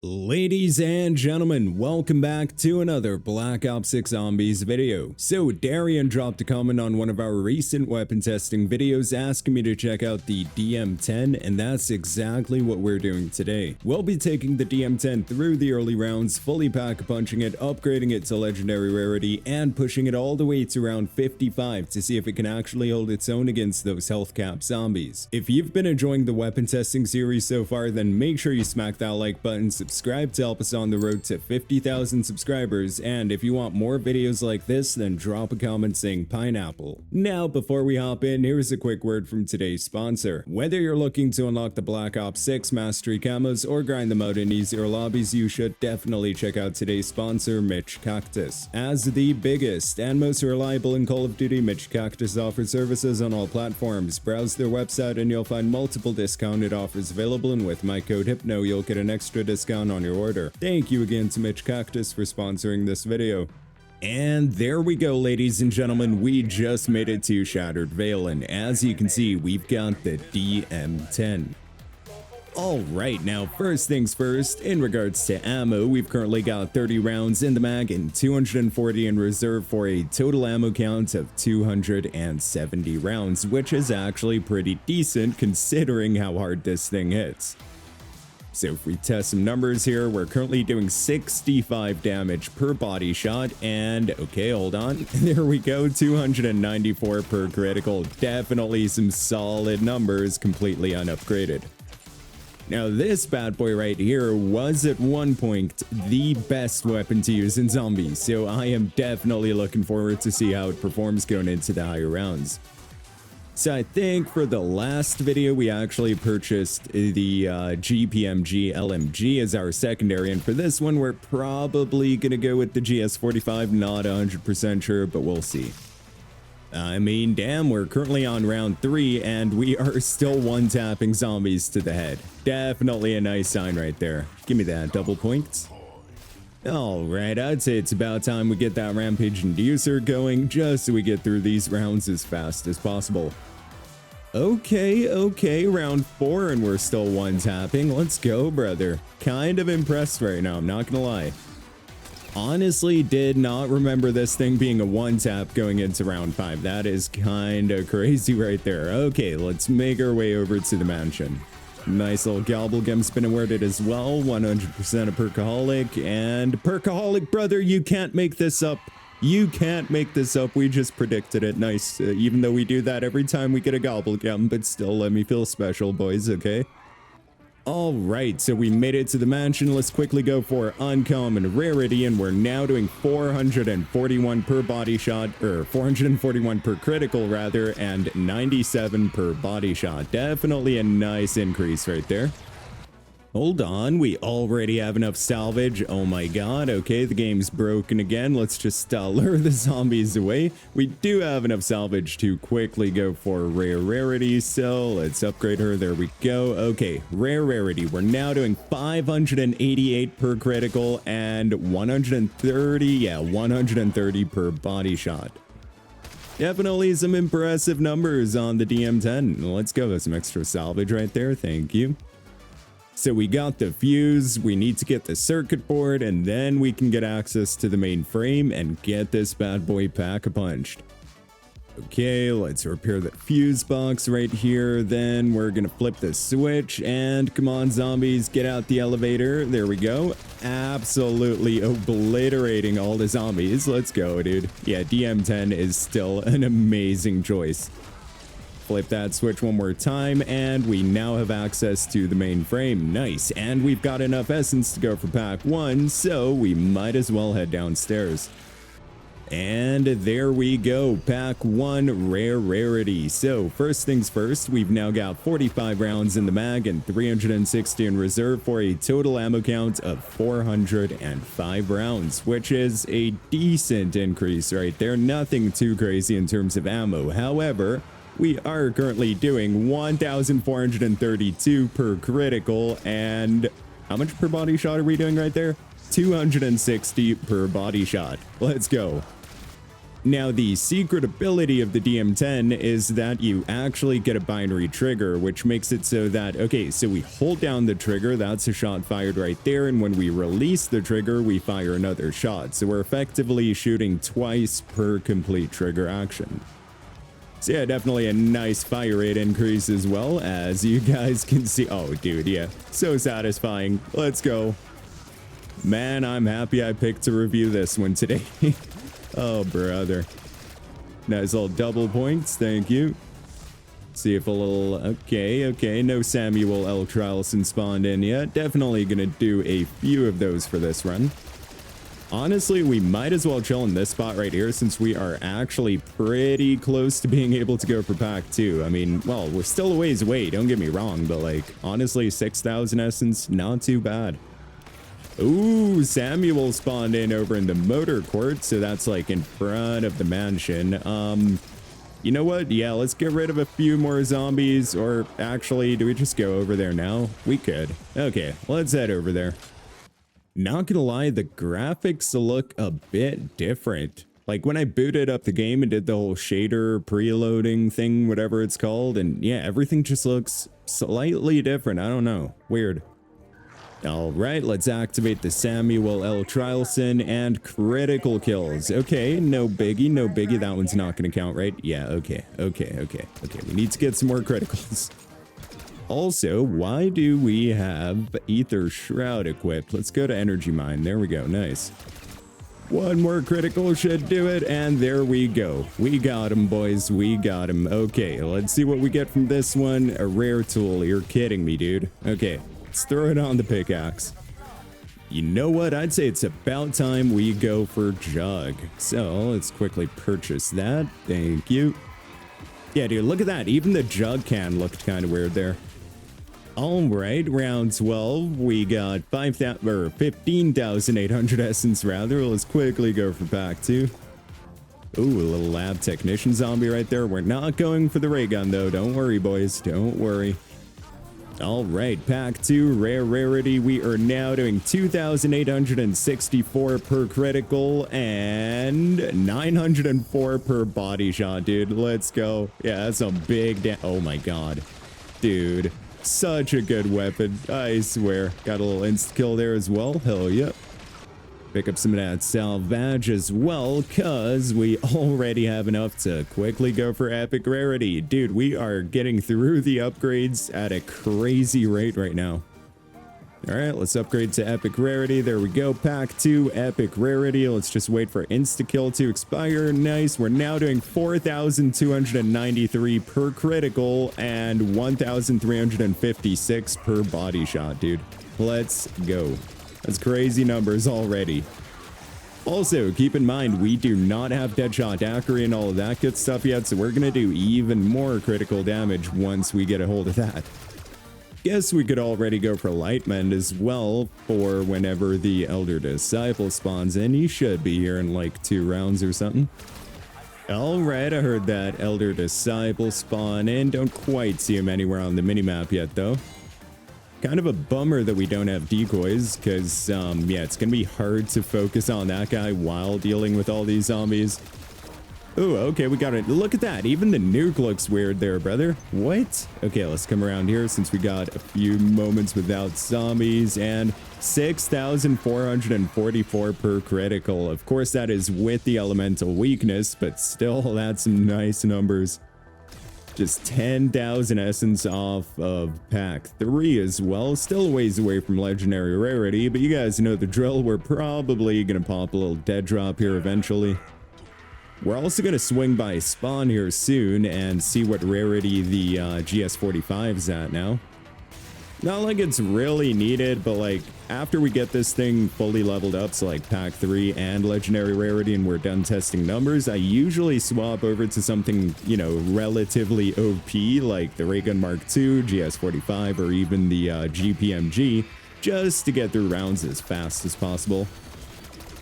Ladies and gentlemen, welcome back to another Black Ops 6 Zombies video. So Darian dropped a comment on one of our recent weapon testing videos asking me to check out the DM10, and that's exactly what we're doing today. We'll be taking the DM10 through the early rounds, fully pack-punching it, upgrading it to legendary rarity, and pushing it all the way to round 55 to see if it can actually hold its own against those health cap zombies. If you've been enjoying the weapon testing series so far, then make sure you smack that like button, subscribe to help us on the road to 50,000 subscribers, and if you want more videos like this, then drop a comment saying pineapple. Now, before we hop in, here's a quick word from today's sponsor. Whether you're looking to unlock the Black Ops 6 mastery camos or grind them out in easier lobbies, you should definitely check out today's sponsor, Mitch Cactus. As the biggest and most reliable in Call of Duty, Mitch Cactus offers services on all platforms. Browse their website and you'll find multiple discounted offers available, and with my code HYPNO, you'll get an extra discount on your order. Thank you again to Mitch Cactus for sponsoring this video. And there we go, ladies and gentlemen, we just made it to Shattered Vale, and as you can see, we've got the DM10. Alright, now first things first, in regards to ammo, we've currently got 30 rounds in the mag and 240 in reserve for a total ammo count of 270 rounds, which is actually pretty decent considering how hard this thing hits. So if we test some numbers here, we're currently doing 65 damage per body shot, and okay, hold on, there we go, 294 per critical. Definitely some solid numbers, completely unupgraded. Now this bad boy right here was at one point the best weapon to use in zombies, so I am definitely looking forward to see how it performs going into the higher rounds. So I think for the last video, we actually purchased the GPMG LMG as our secondary, and for this one, we're probably going to go with the GS45, not 100% sure, but we'll see. I mean, damn, we're currently on round 3, and we are still one-tapping zombies to the head. Definitely a nice sign right there. Give me that, double points. Alright, I'd say it's about time we get that Rampage Inducer going, just so we get through these rounds as fast as possible. Okay, round 4 and we're still one-tapping. Let's go, brother. Kind of impressed right now, I'm not gonna lie. Honestly, did not remember this thing being a one-tap going into round 5. That is kinda crazy right there. Okay, let's make our way over to the mansion. Nice little gobblegum spin awarded as well, 100% a perkaholic, and perkaholic, brother, you can't make this up. You can't make this up, we just predicted it. Nice, even though we do that every time we get a gobblegum, but still let me feel special, boys, okay? Alright, so we made it to the mansion. Let's quickly go for uncommon rarity, and we're now doing 441 per body shot, or 441 per critical rather, and 97 per body shot. Definitely a nice increase right there. Hold on, we already have enough salvage. Oh my god, okay, the game's broken again. Let's just lure the zombies away. We do have enough salvage to quickly go for rare rarity, so let's upgrade her. There we go. Okay, rare rarity. We're now doing 588 per critical and 130 per body shot. Definitely some impressive numbers on the DM10. Let's go with some extra salvage right there. Thank you. So we got the fuse, we need to get the circuit board, and then we can get access to the main frame and get this bad boy pack-a-punched. Okay, let's repair the fuse box right here. Then we're gonna flip the switch, and come on zombies, get out the elevator. There we go. Absolutely obliterating all the zombies. Let's go, dude. Yeah, DM10 is still an amazing choice. Flip that switch one more time, and we now have access to the main frame. Nice, and we've got enough essence to go for pack 1, so we might as well head downstairs. And there we go, pack 1 rare rarity. So first things first, we've now got 45 rounds in the mag and 360 in reserve for a total ammo count of 405 rounds, which is a decent increase right there. Nothing too crazy in terms of ammo. However, we are currently doing 1,432 per critical, and how much per body shot are we doing right there? 260 per body shot. Let's go. Now, the secret ability of the DM10 is that you actually get a binary trigger, which makes it so that, okay, so we hold down the trigger, that's a shot fired right there, and when we release the trigger, we fire another shot. So we're effectively shooting twice per complete trigger action. So yeah, definitely a nice fire rate increase as well, as you guys can see. Oh, dude, yeah, so satisfying. Let's go. Man, I'm happy I picked to review this one today. Oh, brother. Nice little double points. Thank you. See if a little... Okay. No Samuel L. Trialson spawned in yet. Definitely gonna do a few of those for this run. Honestly, we might as well chill in this spot right here since we are actually pretty close to being able to go for pack 2. I mean, well, we're still a ways away. Don't get me wrong, but like, honestly, 6,000 essence, not too bad. Ooh, Samuel spawned in over in the motor court, so that's like in front of the mansion. You know what? Yeah, let's get rid of a few more zombies, or actually, do we just go over there now? We could. Okay, let's head over there. Not gonna lie, the graphics look a bit different. Like when I booted up the game and did the whole shader preloading thing, whatever it's called, and yeah, everything just looks slightly different. I don't know. Weird. All right, let's activate the Samuel L. Trialson and critical kills. Okay, no biggie. That one's not going to count, right? Yeah, okay. We need to get some more criticals. Also, why do we have Ether Shroud equipped? Let's go to Energy Mine. There we go. Nice. One more critical should do it, and there we go. We got him, boys. We got him. Okay, let's see what we get from this one. A rare tool. You're kidding me, dude. Okay. Let's throw it on the pickaxe. You know what? I'd say it's about time we go for Jug. So let's quickly purchase that. Thank you. Yeah, dude, look at that. Even the Jug can looked kind of weird there. All right, round 12. We got 15,800 essence rather. Let's quickly go for pack 2. Ooh, a little lab technician zombie right there. We're not going for the ray gun though. Don't worry, boys. Don't worry. All right, pack 2, rarity. We are now doing 2,864 per critical and 904 per body shot, dude. Let's go. Yeah, that's a big oh my god. Dude, such a good weapon. I swear. Got a little insta kill there as well. Hell yeah. Pick up some of that salvage as well, because we already have enough to quickly go for epic rarity. Dude, we are getting through the upgrades at a crazy rate right now. All right, let's upgrade to epic rarity. There we go. Pack 2, epic rarity. Let's just wait for insta-kill to expire. Nice. We're now doing 4,293 per critical and 1,356 per body shot, dude. Let's go. That's crazy numbers already. Also, keep in mind, we do not have Deadshot Daiquiri and all of that good stuff yet, so we're going to do even more critical damage once we get a hold of that. Guess we could already go for Lightmend as well for whenever the Elder Disciple spawns in. He should be here in like 2 rounds or something. Alright, I heard that Elder Disciple spawn in. Don't quite see him anywhere on the minimap yet, though. Kind of a bummer that we don't have decoys, because, yeah, it's gonna be hard to focus on that guy while dealing with all these zombies. Ooh, okay, we got it. Look at that. Even the nuke looks weird there, brother. What? Okay, let's come around here since we got a few moments without zombies, and 6,444 per critical. Of course, that is with the elemental weakness, but still, that's some nice numbers. Just 10,000 essence off of pack 3 as well. Still a ways away from legendary rarity, but you guys know the drill. We're probably gonna pop a little dead drop here eventually. We're also gonna swing by spawn here soon and see what rarity the GS45 is at now. Not like it's really needed, but like after we get this thing fully leveled up, so like pack 3 and legendary rarity, and we're done testing numbers, I usually swap over to something, you know, relatively OP like the Ray Gun Mark II, GS45, or even the GPMG, just to get through rounds as fast as possible.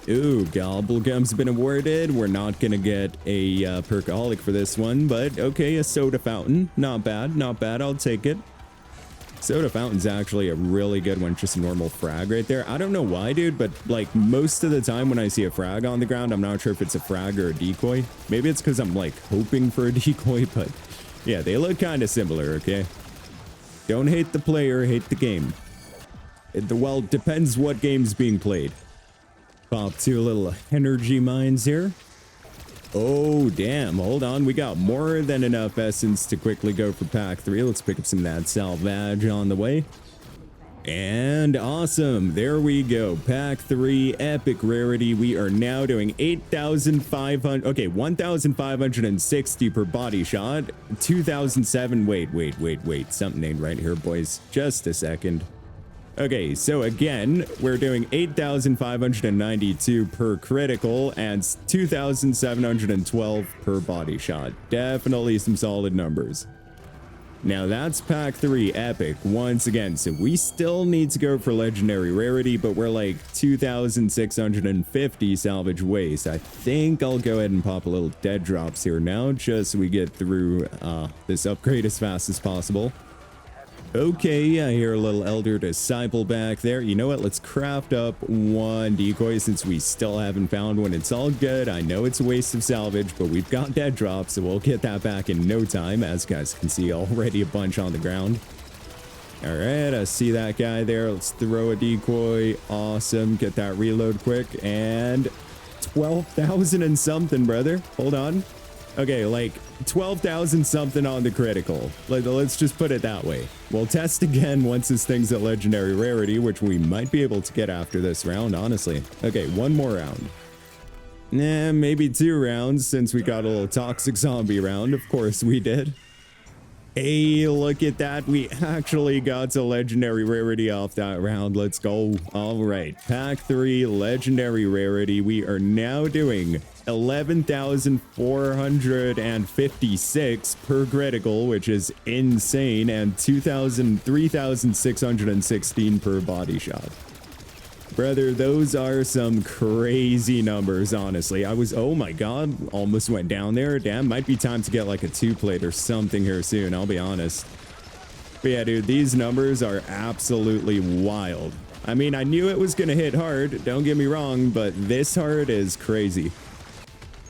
Ooh, Gobblegum's been awarded. We're not gonna get a perkaholic for this one, but okay, a soda fountain. Not bad, not bad. I'll take it. Soda Fountain's actually a really good one, just a normal frag right there. I don't know why, dude, but like most of the time when I see a frag on the ground, I'm not sure if it's a frag or a decoy. Maybe it's because I'm like hoping for a decoy, but yeah, they look kind of similar, okay? Don't hate the player, hate the game. Well, depends what game's being played. Pop 2 little energy mines here. Oh, damn. Hold on. We got more than enough essence to quickly go for pack 3. Let's pick up some of that salvage on the way. And awesome. There we go. Pack 3, epic rarity. We are now doing 8,500. Okay, 1,560 per body shot. 2,007. Wait. Something ain't right here, boys. Just a second. Okay, so again, we're doing 8,592 per critical and 2,712 per body shot. Definitely some solid numbers. Now that's pack 3 epic once again, so we still need to go for legendary rarity, but we're like 2,650 salvage waste. I think I'll go ahead and pop a little dead drops here now, just so we get through this upgrade as fast as possible. Okay, I hear a little elder disciple back there. You know what? Let's craft up one decoy since we still haven't found one. It's all good. I know it's a waste of salvage, but we've got dead drops, so we'll get that back in no time. As you guys can see, already a bunch on the ground. All right, I see that guy there. Let's throw a decoy. Awesome. Get that reload quick. And 12,000 and something, brother. Hold on. Okay, like 12,000 something on the critical. Let's just put it that way. We'll test again once this thing's at legendary rarity, which we might be able to get after this round, honestly. Okay, one more round. Nah, maybe 2 rounds since we got a little toxic zombie round. Of course we did. Hey, look at that. We actually got a legendary rarity off that round. Let's go. All right, pack 3, legendary rarity. We are now doing 11,456 per critical, which is insane, and 3,616 per body shot. Brother, those are some crazy numbers, honestly. Oh my god, almost went down there. Damn, might be time to get like a 2-plate or something here soon, I'll be honest. But yeah, dude, these numbers are absolutely wild. I mean, I knew it was gonna hit hard, don't get me wrong, but this hard is crazy.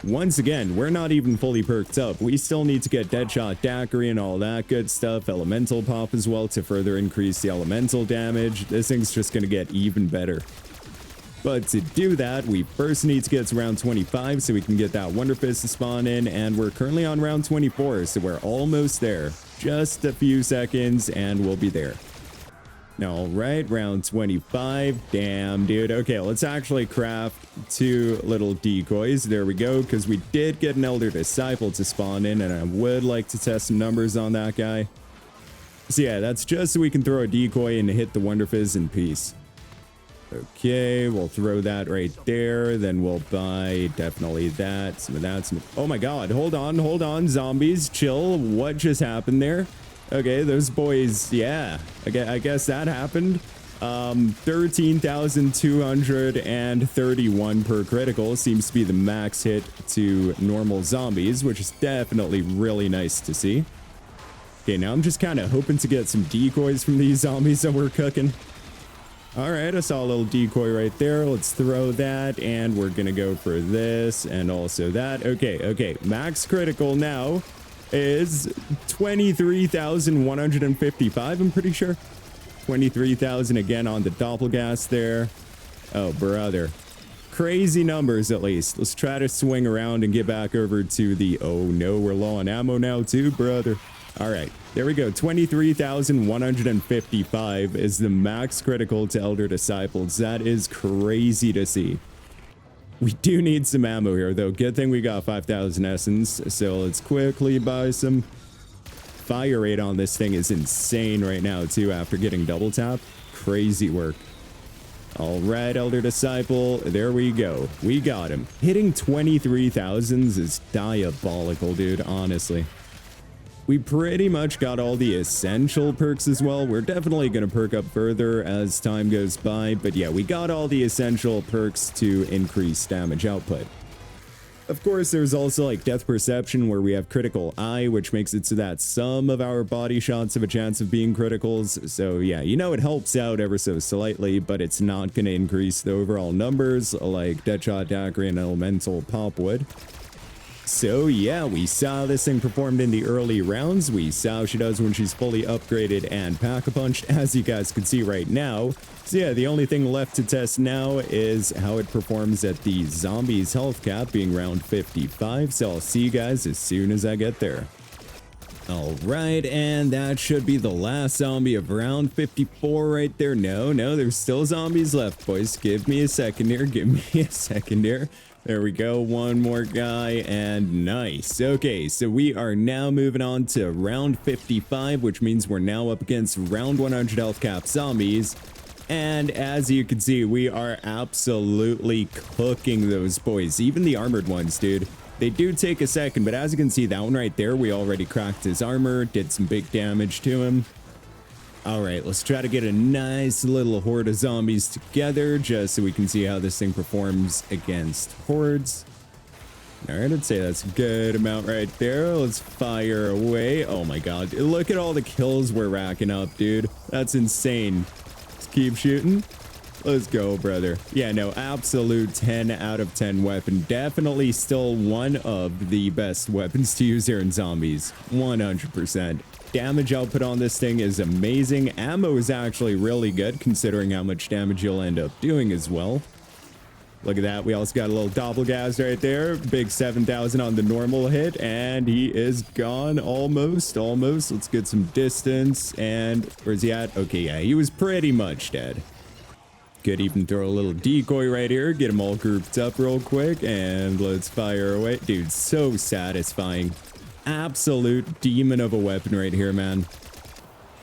Once again, we're not even fully perked up. We still need to get Deadshot Daiquiri and all that good stuff. Elemental Pop as well to further increase the elemental damage. This thing's just going to get even better. But to do that, we first need to get to round 25 so we can get that Wonder Fist to spawn in. And we're currently on round 24, so we're almost there. Just a few seconds and we'll be there. All right, round 25. Damn, dude. Okay, let's actually craft 2 little decoys. There we go, because we did get an Elder Disciple to spawn in, and I would like to test some numbers on that guy. So yeah, that's just so we can throw a decoy and hit the Wonder Fizz in peace. Okay, we'll throw that right there. Then we'll buy definitely that, some of that. Oh my god, hold on, zombies. Chill. What just happened there? Okay, those boys, yeah, I guess that happened. 13,231 per critical seems to be the max hit to normal zombies, which is definitely really nice to see. Okay, now I'm just kind of hoping to get some decoys from these zombies that we're cooking. All right, I saw a little decoy right there. Let's throw that, and we're gonna go for this and also that. Okay, max critical now is 23,155, I'm pretty sure. 23,000 again on the doppelgas there. Oh, brother. Crazy numbers, at least. Let's try to swing around and get back over to the... Oh, no, we're low on ammo now, too, brother. All right, there we go. 23,155 is the max critical to Elder Disciples. That is crazy to see. We do need some ammo here, though. Good thing we got 5,000 essence. So let's quickly buy some. Fire rate on this thing is insane right now, too, after getting double tap. Crazy work. All right, Elder Disciple. There we go. We got him. Hitting 23,000s is diabolical, dude, honestly. We pretty much got all the essential perks as well. We're definitely going to perk up further as time goes by. But yeah, we got all the essential perks to increase damage output. Of course, there's also like Death Perception where we have Critical Eye, which makes it so that some of our body shots have a chance of being criticals. So yeah, you know, it helps out ever so slightly, but it's not going to increase the overall numbers like Deadshot, Daiquiri, and Elemental Pop would. So yeah, we saw this thing performed in the early rounds. We saw how she does when she's fully upgraded and Pack-a-Punched, as you guys can see right now. So yeah, the only thing left to test now is how it performs at the zombies health cap, being round 55. So I'll see you guys as soon as I get there. Alright, and that should be the last zombie of round 54 right there. No, there's still zombies left, boys. Give me a second here. Give me a second here. There we go, one more guy, and nice. Okay, so we are now moving on to round 55, which means we're now up against round 100 health cap zombies. And as you can see, we are absolutely cooking those boys, even the armored ones, dude. They do take a second, but as you can see, that one right there, we already cracked his armor, did some big damage to him. All right, let's try to get a nice little horde of zombies together just so we can see how this thing performs against hordes. All right, I'd say that's a good amount right there. Let's fire away. Oh my god, look at all the kills we're racking up, dude. That's insane. Let's keep shooting. Let's go, brother. Yeah, no, absolute 10 out of 10 weapon. Definitely still one of the best weapons to use here in zombies. 100%. Damage output on this thing is amazing. Ammo is actually really good considering how much damage you'll end up doing as well. Look at that. We also got a little doppelgas right there. Big 7,000 on the normal hit, and he is gone almost. Let's get some distance. And where's he at? Okay, yeah, he was pretty much dead. Could even throw a little decoy right here. Get them all grouped up real quick, and let's fire away. Dude, so satisfying. Absolute demon of a weapon right here, man.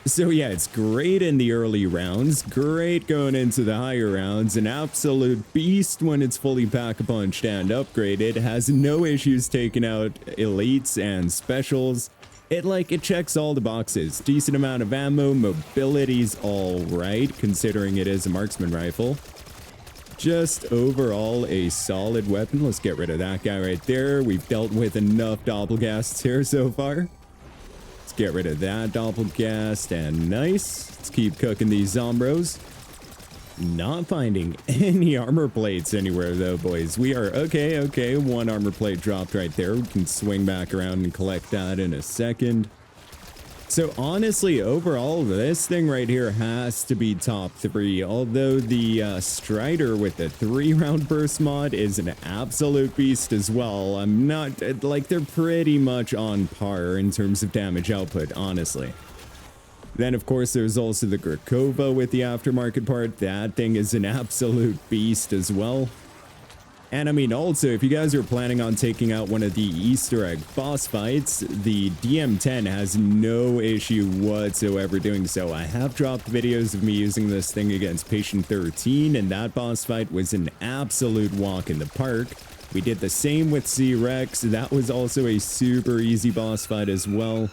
So yeah, it's great in the early rounds, great going into the higher rounds, an absolute beast when it's fully pack-a-punched and upgraded, has no issues taking out elites and specials. It checks all the boxes. Decent amount of ammo, mobility's all right considering it is a marksman rifle. Just overall a solid weapon. Let's get rid of that guy right there. We've dealt with enough doppelgasts here so far. Let's get rid of that doppelgast, and nice. Let's keep cooking these zombros. Not finding any armor plates anywhere though, boys. We are okay. One armor plate dropped right there. We can swing back around and collect that in a second. So honestly, overall, this thing right here has to be top 3. Although the Strider with the 3-round burst mod is an absolute beast as well. I'm not, like, they're pretty much on par in terms of damage output, honestly. Then, of course, there's also the Grakova with the aftermarket part. That thing is an absolute beast as well. And I mean, also, if you guys are planning on taking out one of the Easter egg boss fights, the DM10 has no issue whatsoever doing so. I have dropped videos of me using this thing against Patient 13, and that boss fight was an absolute walk in the park. We did the same with C-Rex. That was also a super easy boss fight as well.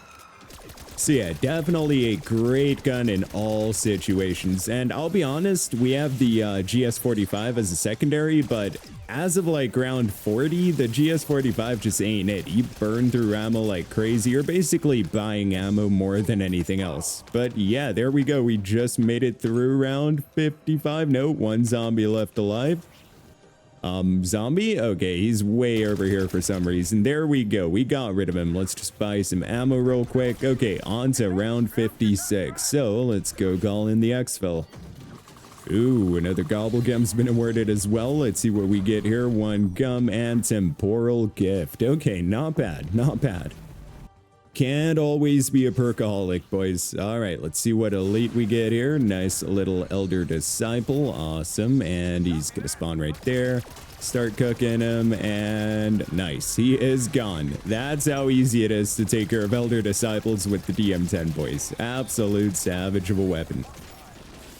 So yeah, definitely a great gun in all situations. And I'll be honest, we have the GS45 as a secondary, but as of like round 40, the GS45 just ain't it. You burn through ammo like crazy. You're basically buying ammo more than anything else. But yeah, there we go. We just made it through round 55. No, one zombie left alive. Zombie? Okay, he's way over here for some reason. There we go. We got rid of him. Let's just buy some ammo real quick. Okay, on to round 56. So let's go call in the Exfil. Ooh, another Gobblegum's been awarded as well. Let's see what we get here. One gum and temporal gift. Okay, not bad. Not bad. Can't always be a perkaholic, boys. All right, let's see what elite we get here. Nice little elder disciple. Awesome. And he's going to spawn right there. Start cooking him. And nice. He is gone. That's how easy it is to take care of elder disciples with the DM10, boys. Absolute savage of a weapon.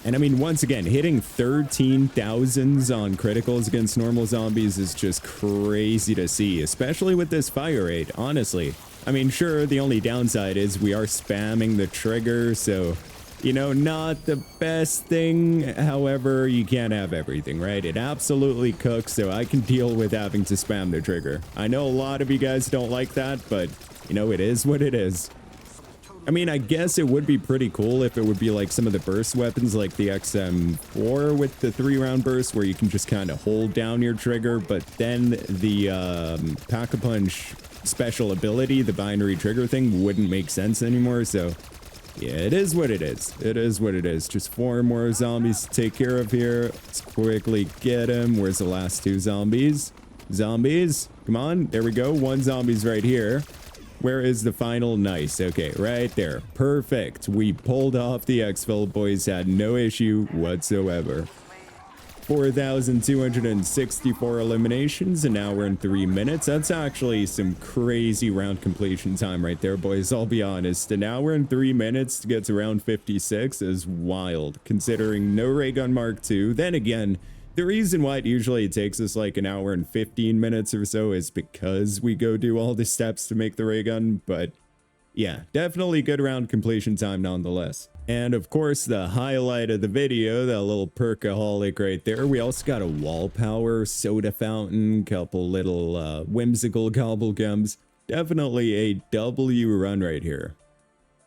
And I mean, once again, hitting 13,000s on criticals against normal zombies is just crazy to see, especially with this fire rate, honestly. I mean, sure, the only downside is we are spamming the trigger, so You know, not the best thing. However, you can't have everything, right? It absolutely cooks, so I can deal with having to spam the trigger. I know a lot of you guys don't like that, but, you know, it is what it is. I mean, I guess it would be pretty cool if it would be like some of the burst weapons like the XM4 with the 3-round burst where you can just kind of hold down your trigger, but then the Pack-a-Punch special ability, the binary trigger thing, wouldn't make sense anymore, so yeah, it is what it is. It is what it is. Just 4 more zombies to take care of here. Let's quickly get them. Where's the last 2 zombies? Zombies, come on. There we go. 1 zombie's right here. Where is the final? Nice. Okay, right there. Perfect. We pulled off the Exfil. Boys had no issue whatsoever. 4,264 eliminations, and now we're in 3 minutes. That's actually some crazy round completion time right there, boys. I'll be honest. And now we're in 3 minutes to get to round 56 is wild, considering no ray gun Mark II. Then again, the reason why it usually takes us like an hour and 15 minutes or so is because we go do all the steps to make the ray gun, but yeah, definitely good round completion time nonetheless. And of course, the highlight of the video, that little perkaholic right there. We also got a wall power, soda fountain, couple little whimsical gobblegums. Definitely a W run right here.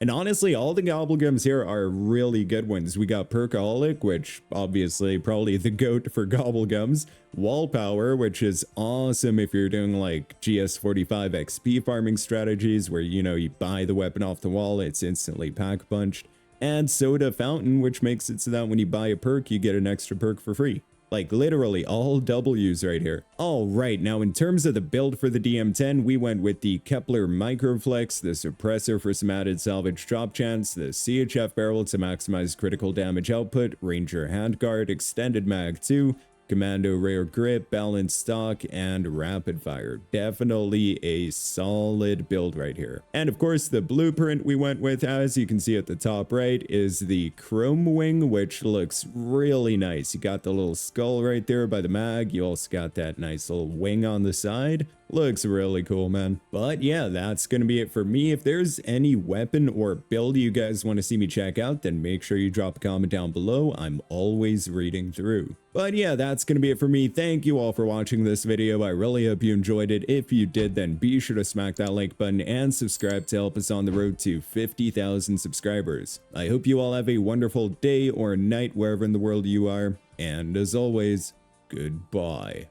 And honestly, all the gobblegums here are really good ones. We got Perkaholic, which obviously probably the GOAT for gobblegums. Wall Power, which is awesome if you're doing like GS45 XP farming strategies where, you know, you buy the weapon off the wall, it's instantly pack punched. And Soda Fountain, which makes it so that when you buy a perk, you get an extra perk for free. Like literally all W's right here. All right, now in terms of the build for the DM10, we went with the Kepler Microflex, the Suppressor for some added salvage drop chance, the CHF barrel to maximize critical damage output, Ranger Handguard, Extended Mag 2, Commando Rare Grip, Balanced Stock, and Rapid Fire. Definitely a solid build right here. And of course, the blueprint we went with, as you can see at the top right, is the Chrome Wing, which looks really nice. You got the little skull right there by the mag. You also got that nice little wing on the side. Looks really cool, man. But yeah, that's gonna be it for me. If there's any weapon or build you guys want to see me check out, then make sure you drop a comment down below. I'm always reading through. But yeah, that's gonna be it for me. Thank you all for watching this video. I really hope you enjoyed it. If you did, then be sure to smack that like button and subscribe to help us on the road to 50,000 subscribers. I hope you all have a wonderful day or night wherever in the world you are. And as always, goodbye.